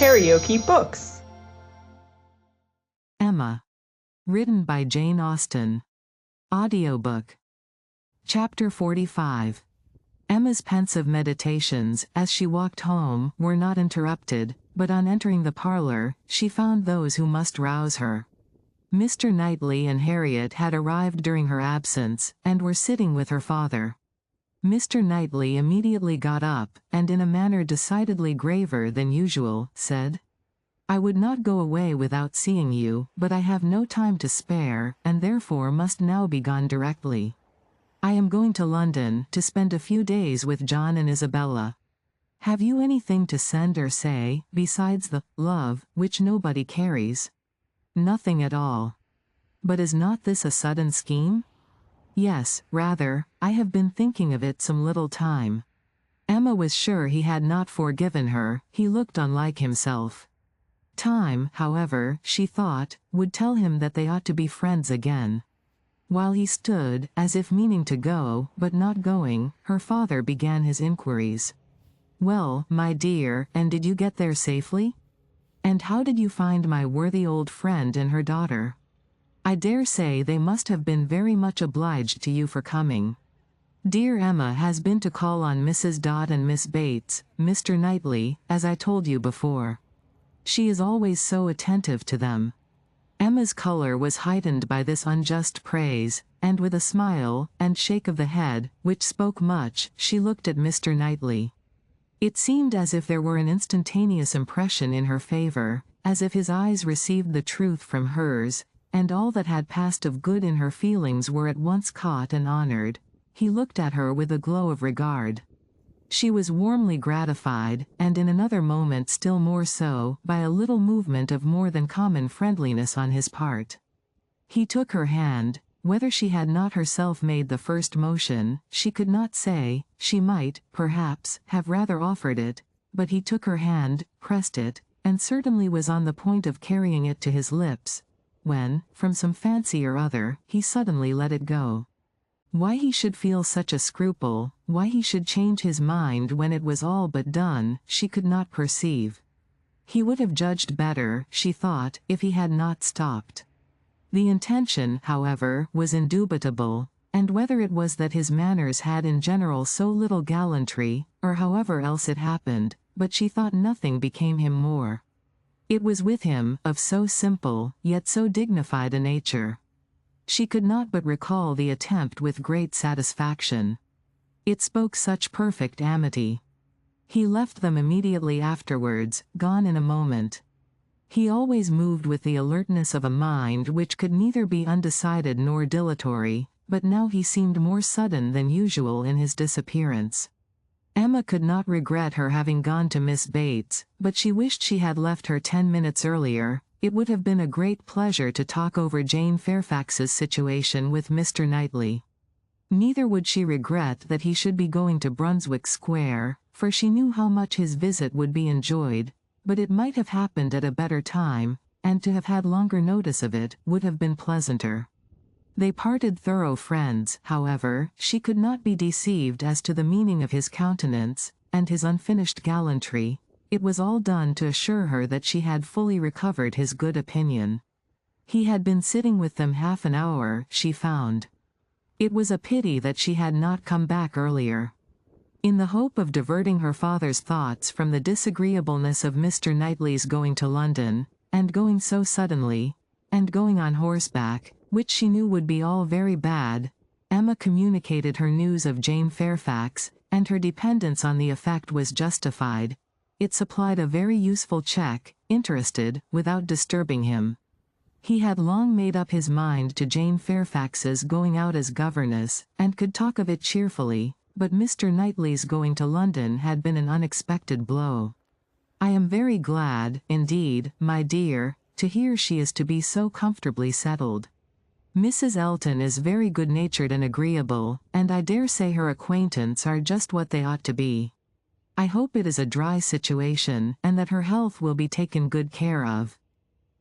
KaraokeBooks. Emma. Written by Jane Austen. Audiobook. Chapter 45. Emma's pensive meditations, as she walked home, were not interrupted, but on entering the parlor, she found those who must rouse her. Mr. Knightley and Harriet had arrived during her absence, and were sitting with her father. Mr. Knightley immediately got up, and in a manner decidedly graver than usual, said, "I would not go away without seeing you, but I have no time to spare, and therefore must now be gone directly. I am going to London, to spend a few days with John and Isabella. Have you anything to send or say, besides the love, which nobody carries?" "Nothing at all." "But is not this a sudden scheme?" "Yes, rather. I have been thinking of it some little time." Emma was sure he had not forgiven her, he looked unlike himself. Time, however, she thought, would tell him that they ought to be friends again. While he stood, as if meaning to go, but not going, her father began his inquiries. "Well, my dear, and did you get there safely? And how did you find my worthy old friend and her daughter? I dare say they must have been very much obliged to you for coming. Dear Emma has been to call on Mrs. Dodd and Miss Bates, Mr. Knightley, as I told you before. She is always so attentive to them." Emma's color was heightened by this unjust praise, and with a smile, and shake of the head, which spoke much, she looked at Mr. Knightley. It seemed as if there were an instantaneous impression in her favor, as if his eyes received the truth from hers, and all that had passed of good in her feelings were at once caught and honored. He looked at her with a glow of regard. She was warmly gratified, and in another moment still more so, by a little movement of more than common friendliness on his part. He took her hand. Whether she had not herself made the first motion, she could not say. She might, perhaps, have rather offered it, but he took her hand, pressed it, and certainly was on the point of carrying it to his lips, when, from some fancy or other, he suddenly let it go. Why he should feel such a scruple, why he should change his mind when it was all but done, she could not perceive. He would have judged better, she thought, if he had not stopped. The intention, however, was indubitable, and whether it was that his manners had in general so little gallantry, or however else it happened, but she thought nothing became him more. It was with him, of so simple, yet so dignified a nature. She could not but recall the attempt with great satisfaction. It spoke such perfect amity. He left them immediately afterwards, gone in a moment. He always moved with the alertness of a mind which could neither be undecided nor dilatory, but now he seemed more sudden than usual in his disappearance. Emma could not regret her having gone to Miss Bates, but she wished she had left her 10 minutes earlier. It would have been a great pleasure to talk over Jane Fairfax's situation with Mr. Knightley. Neither would she regret that he should be going to Brunswick Square, for she knew how much his visit would be enjoyed, but it might have happened at a better time, and to have had longer notice of it would have been pleasanter. They parted thorough friends, however. She could not be deceived as to the meaning of his countenance, and his unfinished gallantry. It was all done to assure her that she had fully recovered his good opinion. He had been sitting with them half an hour, she found. It was a pity that she had not come back earlier. In the hope of diverting her father's thoughts from the disagreeableness of Mr. Knightley's going to London, and going so suddenly, and going on horseback, which she knew would be all very bad, Emma communicated her news of Jane Fairfax, and her dependence on the effect was justified. It supplied a very useful check, interested, without disturbing him. He had long made up his mind to Jane Fairfax's going out as governess, and could talk of it cheerfully, but Mr. Knightley's going to London had been an unexpected blow. "I am very glad, indeed, my dear, to hear she is to be so comfortably settled. Mrs. Elton is very good-natured and agreeable, and I dare say her acquaintance are just what they ought to be. I hope it is a dry situation, and that her health will be taken good care of.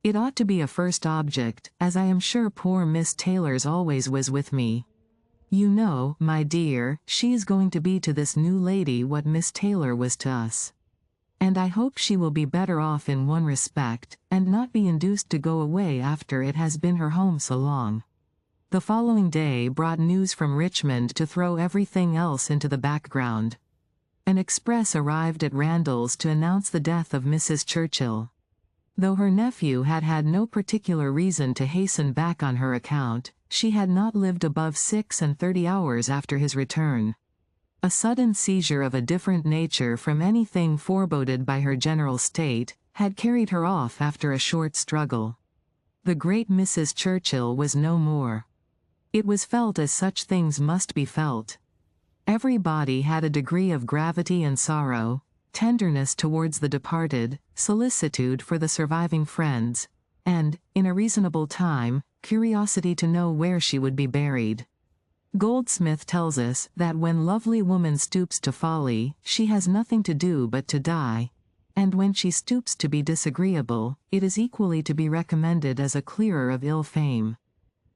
It ought to be a first object, as I am sure poor Miss Taylor's always was with me. You know, my dear, she is going to be to this new lady what Miss Taylor was to us." and I hope she will be better off in one respect, and not be induced to go away after it has been her home so long. The following day brought news from Richmond to throw everything else into the background. An express arrived at Randalls to announce the death of Mrs. Churchill. Though her nephew had had no particular reason to hasten back on her account, she had not lived above 36 hours after his return. A sudden seizure of a different nature from anything foreboded by her general state had carried her off after a short struggle. The great Mrs. Churchill was no more. It was felt as such things must be felt. Every body had a degree of gravity and sorrow, tenderness towards the departed, solicitude for the surviving friends, and, in a reasonable time, curiosity to know where she would be buried. Goldsmith tells us that when lovely woman stoops to folly, she has nothing to do but to die, and when she stoops to be disagreeable, it is equally to be recommended as a clearer of ill fame.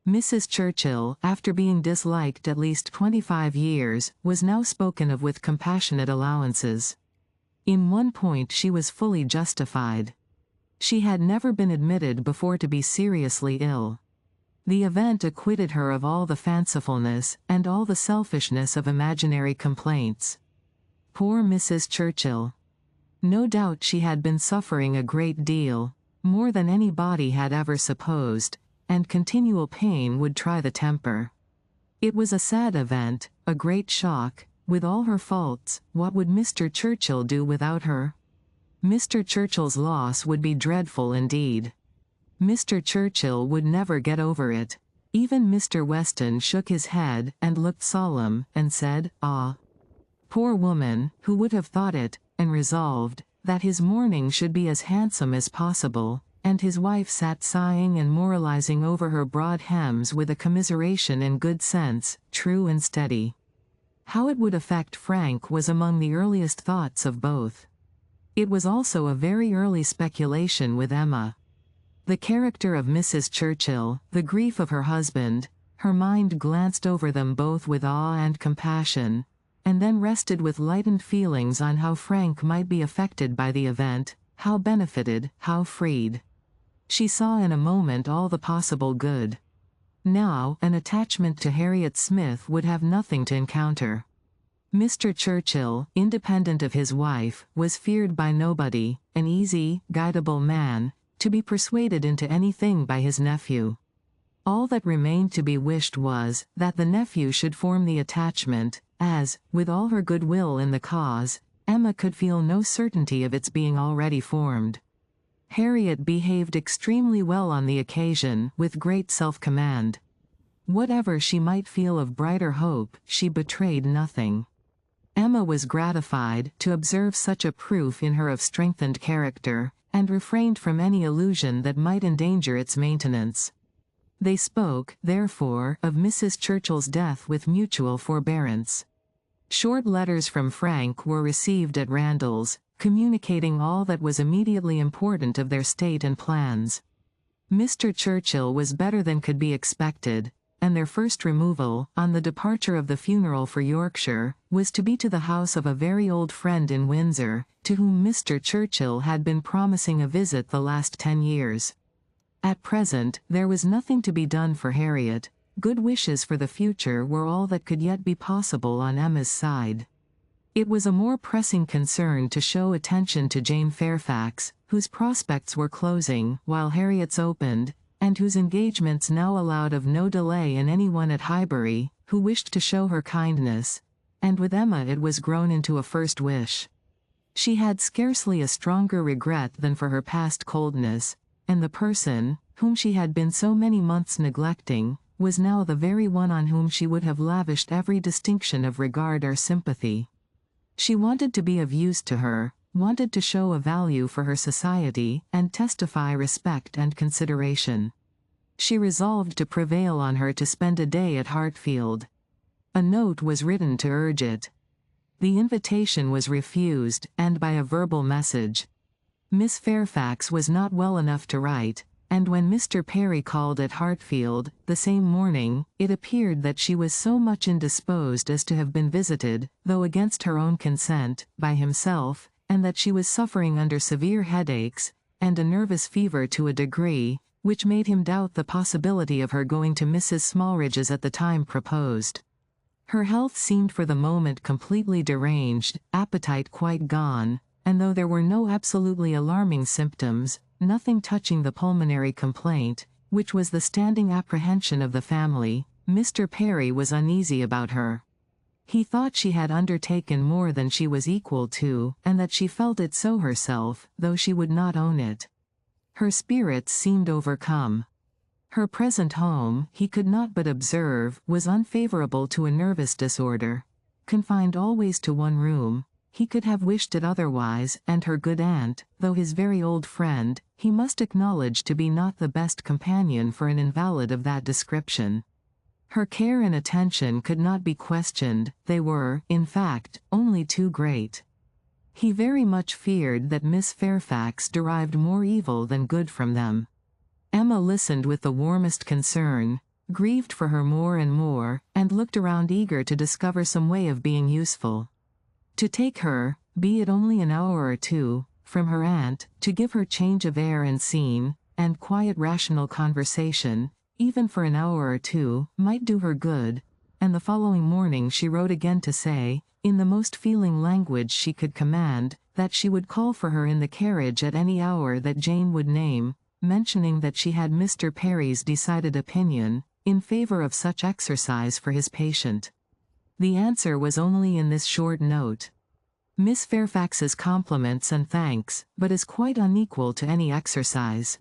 Mrs. Churchill, after being disliked at least 25 years, was now spoken of with compassionate allowances. In one point she was fully justified. She had never been admitted before to be seriously ill. The event acquitted her of all the fancifulness and all the selfishness of imaginary complaints. Poor Mrs. Churchill! No doubt she had been suffering a great deal, more than any body had ever supposed, and continual pain would try the temper. It was a sad event, a great shock. With all her faults, what would Mr. Churchill do without her? Mr. Churchill's loss would be dreadful indeed. Mr. Churchill would never get over it. Even Mr. Weston shook his head and looked solemn, and said, "Ah, poor woman," who would have thought it, and resolved, that his mourning should be as handsome as possible, and his wife sat sighing and moralizing over her broad hems with a commiseration and good sense, true and steady. How it would affect Frank was among the earliest thoughts of both. It was also a very early speculation with Emma. The character of Mrs. Churchill, the grief of her husband, her mind glanced over them both with awe and compassion, and then rested with lightened feelings on how Frank might be affected by the event, how benefited, how freed. She saw in a moment all the possible good. Now, an attachment to Harriet Smith would have nothing to encounter. Mr. Churchill, independent of his wife, was feared by nobody, an easy, guidable man, to be persuaded into anything by his nephew. All that remained to be wished was, that the nephew should form the attachment, as, with all her good will in the cause, Emma could feel no certainty of its being already formed. Harriet behaved extremely well on the occasion, with great self-command. Whatever she might feel of brighter hope, she betrayed nothing. Emma was gratified to observe such a proof in her of strengthened character, and refrained from any illusion that might endanger its maintenance. They spoke, therefore, of Mrs. Churchill's death with mutual forbearance. Short letters from Frank were received at Randalls, communicating all that was immediately important of their state and plans. Mr. Churchill was better than could be expected, and their first removal, on the departure of the funeral for Yorkshire, was to be to the house of a very old friend in Windsor, to whom Mr. Churchill had been promising a visit the last 10 years. At present, there was nothing to be done for Harriet. Good wishes for the future were all that could yet be possible on Emma's side. It was a more pressing concern to show attention to Jane Fairfax, whose prospects were closing, while Harriet's opened, and whose engagements now allowed of no delay in anyone at Highbury, who wished to show her kindness, and with Emma it was grown into a first wish. She had scarcely a stronger regret than for her past coldness, and the person, whom she had been so many months neglecting, was now the very one on whom she would have lavished every distinction of regard or sympathy. She wanted to be of use to her, wanted to show a value for her society, and testify respect and consideration. She resolved to prevail on her to spend a day at Hartfield. A note was written to urge it. The invitation was refused, and by a verbal message. Miss Fairfax was not well enough to write, and when Mr. Perry called at Hartfield, the same morning, it appeared that she was so much indisposed as to have been visited, though against her own consent, by himself, and that she was suffering under severe headaches, and a nervous fever to a degree, which made him doubt the possibility of her going to Mrs. Smallridge's at the time proposed. Her health seemed for the moment completely deranged, appetite quite gone, and though there were no absolutely alarming symptoms, nothing touching the pulmonary complaint, which was the standing apprehension of the family, Mr. Perry was uneasy about her. He thought she had undertaken more than she was equal to, and that she felt it so herself, though she would not own it. Her spirits seemed overcome. Her present home, he could not but observe, was unfavorable to a nervous disorder. Confined always to one room, he could have wished it otherwise, and her good aunt, though his very old friend, he must acknowledge to be not the best companion for an invalid of that description. Her care and attention could not be questioned, they were, in fact, only too great. He very much feared that Miss Fairfax derived more evil than good from them. Emma listened with the warmest concern, grieved for her more and more, and looked around eager to discover some way of being useful. To take her, be it only an hour or two, from her aunt, to give her change of air and scene, and quiet rational conversation, even for an hour or two, might do her good, and the following morning she wrote again to say, in the most feeling language she could command, that she would call for her in the carriage at any hour that Jane would name, mentioning that she had Mr. Perry's decided opinion, in favor of such exercise for his patient. The answer was only in this short note. Miss Fairfax's compliments and thanks, but is quite unequal to any exercise.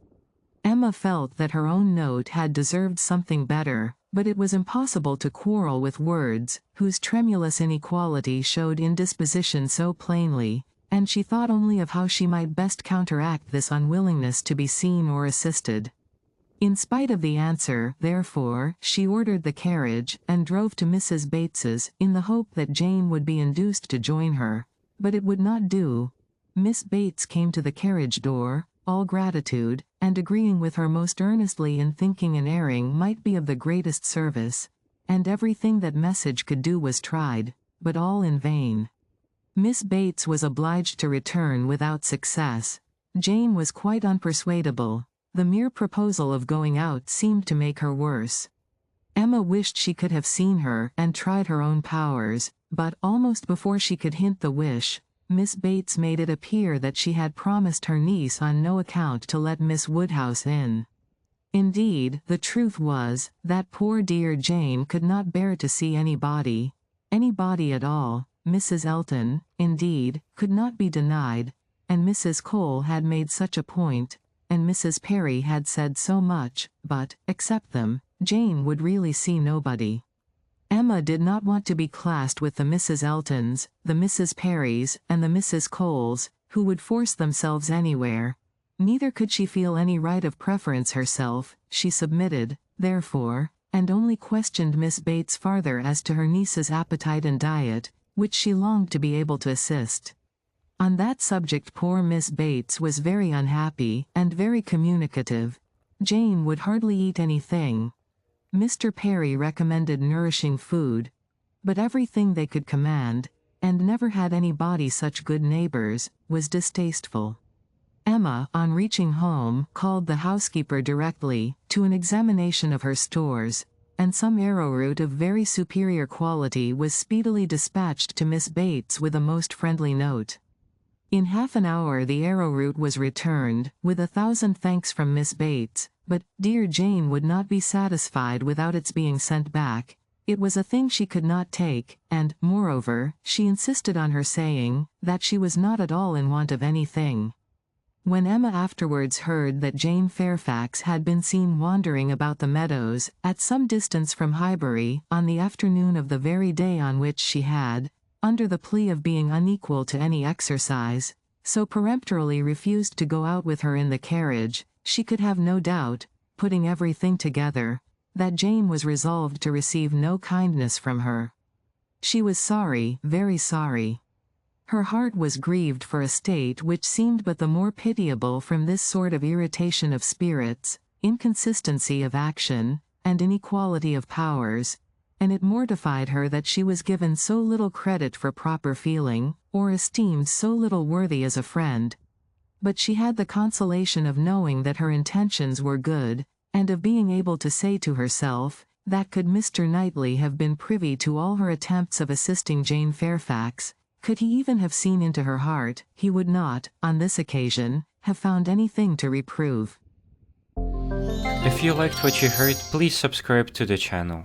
Emma felt that her own note had deserved something better, but it was impossible to quarrel with words, whose tremulous inequality showed indisposition so plainly, and she thought only of how she might best counteract this unwillingness to be seen or assisted. In spite of the answer, therefore, she ordered the carriage, and drove to Mrs. Bates's, in the hope that Jane would be induced to join her. But it would not do. Miss Bates came to the carriage door, all gratitude, and agreeing with her most earnestly in thinking an airing might be of the greatest service, and everything that message could do was tried, but all in vain. Miss Bates was obliged to return without success. Jane was quite unpersuadable. The mere proposal of going out seemed to make her worse. Emma wished she could have seen her and tried her own powers, but, almost before she could hint the wish, Miss Bates made it appear that she had promised her niece on no account to let Miss Woodhouse in. Indeed, the truth was, that poor dear Jane could not bear to see anybody at all. Mrs. Elton, indeed, could not be denied, and Mrs. Cole had made such a point, and Mrs. Perry had said so much, but, except them, Jane would really see nobody. Emma did not want to be classed with the Mrs. Eltons, the Mrs. Perrys, and the Mrs. Coles, who would force themselves anywhere. Neither could she feel any right of preference herself. She submitted, therefore, and only questioned Miss Bates farther as to her niece's appetite and diet, which she longed to be able to assist. On that subject poor Miss Bates was very unhappy, and very communicative. Jane would hardly eat anything. Mr. Perry recommended nourishing food, but everything they could command, and never had anybody such good neighbors, was distasteful. Emma, on reaching home, called the housekeeper directly, to an examination of her stores, and some arrowroot of very superior quality was speedily dispatched to Miss Bates with a most friendly note. In half an hour the arrowroot was returned, with 1,000 thanks from Miss Bates, but dear Jane would not be satisfied without its being sent back. It was a thing she could not take, and, moreover, she insisted on her saying, that she was not at all in want of anything. When Emma afterwards heard that Jane Fairfax had been seen wandering about the meadows, at some distance from Highbury, on the afternoon of the very day on which she had, under the plea of being unequal to any exercise, so peremptorily refused to go out with her in the carriage, she could have no doubt, putting everything together, that Jane was resolved to receive no kindness from her. She was sorry, very sorry. Her heart was grieved for a state which seemed but the more pitiable from this sort of irritation of spirits, inconsistency of action, and inequality of powers, and it mortified her that she was given so little credit for proper feeling, or esteemed so little worthy as a friend. But she had the consolation of knowing that her intentions were good, and of being able to say to herself, that could Mr. Knightley have been privy to all her attempts of assisting Jane Fairfax, could he even have seen into her heart, he would not, on this occasion, have found anything to reprove. If you liked what you heard, please subscribe to the channel.